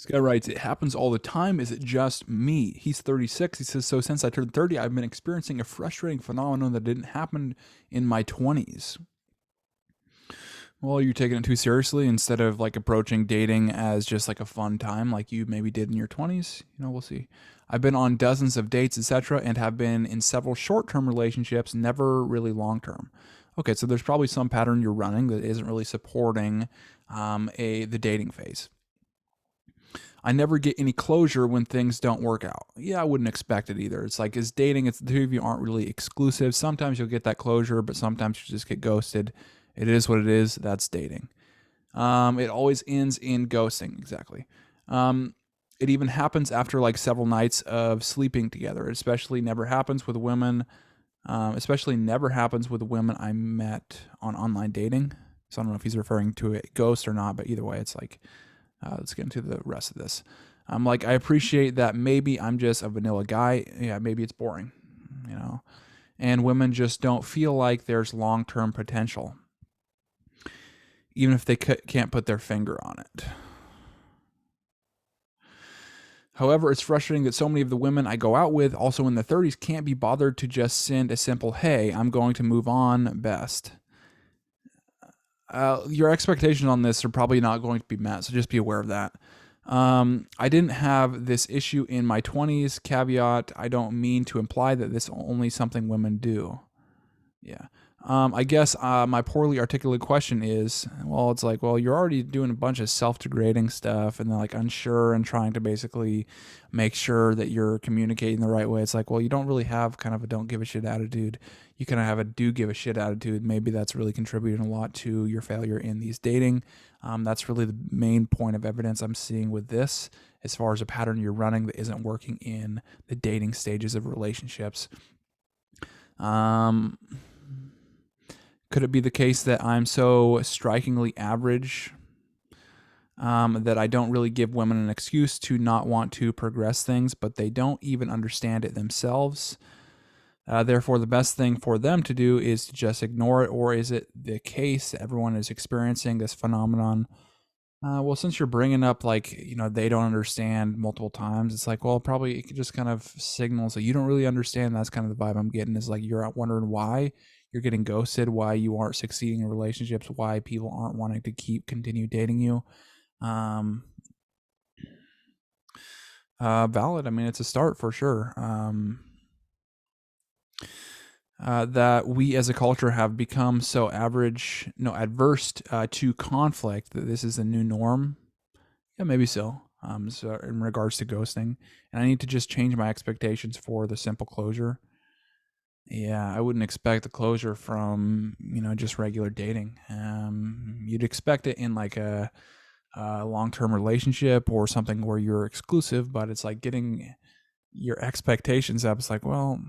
This guy writes, it happens all the time. Is it just me? He's 36. He says, so since I turned 30, I've been experiencing a frustrating phenomenon that didn't happen in my 20s. Well, you're taking it too seriously instead of like approaching dating as just like a fun time like you maybe did in your 20s. We'll see. I've been on dozens of dates, etc., and have been in several short-term relationships, never really long-term. Okay, so there's probably some pattern you're running that isn't really supporting the dating phase. I never get any closure when things don't work out. Yeah, I wouldn't expect it either. It's like, it's dating, it's the two of you aren't really exclusive. Sometimes you'll get that closure, but sometimes you just get ghosted. It is what it is. That's dating. It always ends in ghosting. Exactly. It even happens after like several nights of sleeping together. It especially never happens with women. Especially never happens with women I met on online dating. So I don't know if he's referring to a ghost or not, but either way, it's like, let's get into the rest of this. I'm like, I appreciate that maybe I'm just a vanilla guy. Yeah, maybe it's boring, you know. And women just don't feel like there's long-term potential, even if they can't put their finger on it. However, it's frustrating that so many of the women I go out with, also in their 30s, can't be bothered to just send a simple, hey, I'm going to move on best. Your expectations on this are probably not going to be met, so just be aware of that. I didn't have this issue in my 20s. Caveat, I don't mean to imply that this is only something women do. Yeah. I guess my poorly articulated question is, well, it's like, well, you're already doing a bunch of self-degrading stuff and then like unsure and trying to basically make sure that you're communicating the right way. It's like, well, you don't really have kind of a don't give a shit attitude. You kind of have a do give a shit attitude. Maybe that's really contributing a lot to your failure in these dating. That's really the main point of evidence I'm seeing with this, as far as a pattern you're running that isn't working in the dating stages of relationships. Could it be the case that I'm so strikingly average that I don't really give women an excuse to not want to progress things, but they don't even understand it themselves? Therefore, the best thing for them to do is to just ignore it, or is it the case that everyone is experiencing this phenomenon? Well, since you're bringing up like, they don't understand multiple times, it's like, well, probably it just kind of signals that you don't really understand. That's kind of the vibe I'm getting, is like you're wondering why you're getting ghosted, why you aren't succeeding in relationships, why people aren't wanting to continue dating you. Valid. I mean, it's a start for sure. That we as a culture have become so adverse to conflict that this is the new norm. Yeah, maybe so. So in regards to ghosting, and I need to just change my expectations for the simple closure. Yeah, I wouldn't expect the closure from just regular dating. You'd expect it in like a long-term relationship or something where you're exclusive, but it's like getting your expectations up. It's like, well,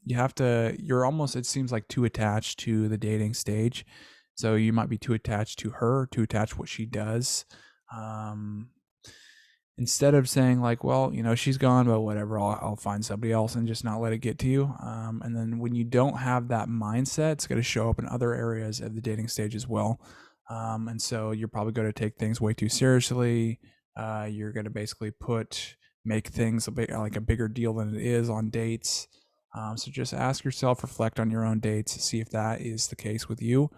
you're almost, it seems like, too attached to the dating stage. So you might be too attached to her, too attached to what she does. Instead of saying like, well, she's gone, but whatever, I'll find somebody else, and just not let it get to you. And then when you don't have that mindset, it's going to show up in other areas of the dating stage as well. And so you're probably going to take things way too seriously. You're going to basically make things like a bigger deal than it is on dates. So just ask yourself, reflect on your own dates, see if that is the case with you.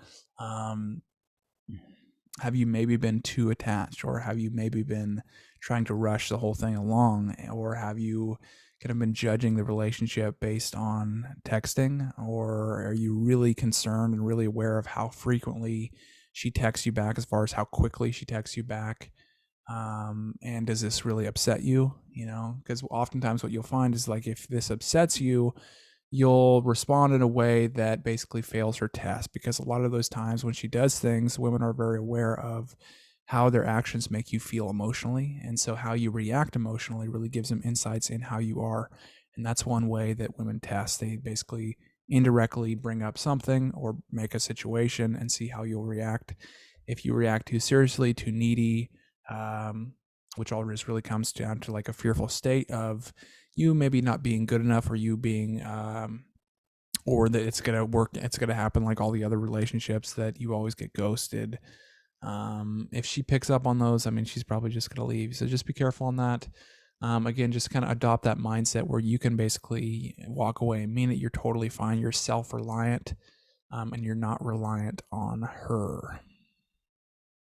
Have you maybe been too attached, or have you maybe been trying to rush the whole thing along, or have you kind of been judging the relationship based on texting, or are you really concerned and really aware of how frequently she texts you back, as far as how quickly she texts you back? And does this really upset you? Because oftentimes what you'll find is like, if this upsets you, you'll respond in a way that basically fails her test, because a lot of those times when she does things, women are very aware of how their actions make you feel emotionally, and so how you react emotionally really gives them insights in how you are. And that's one way that women test. They basically indirectly bring up something or make a situation and see how you'll react. If you react too seriously, too needy, which always really comes down to like a fearful state of you maybe not being good enough, or you being or that it's going to happen like all the other relationships, that you always get ghosted. If she picks up on those, I mean, she's probably just going to leave. So just be careful on that. Again, just kind of adopt that mindset where you can basically walk away and mean that you're totally fine. You're self-reliant, and you're not reliant on her.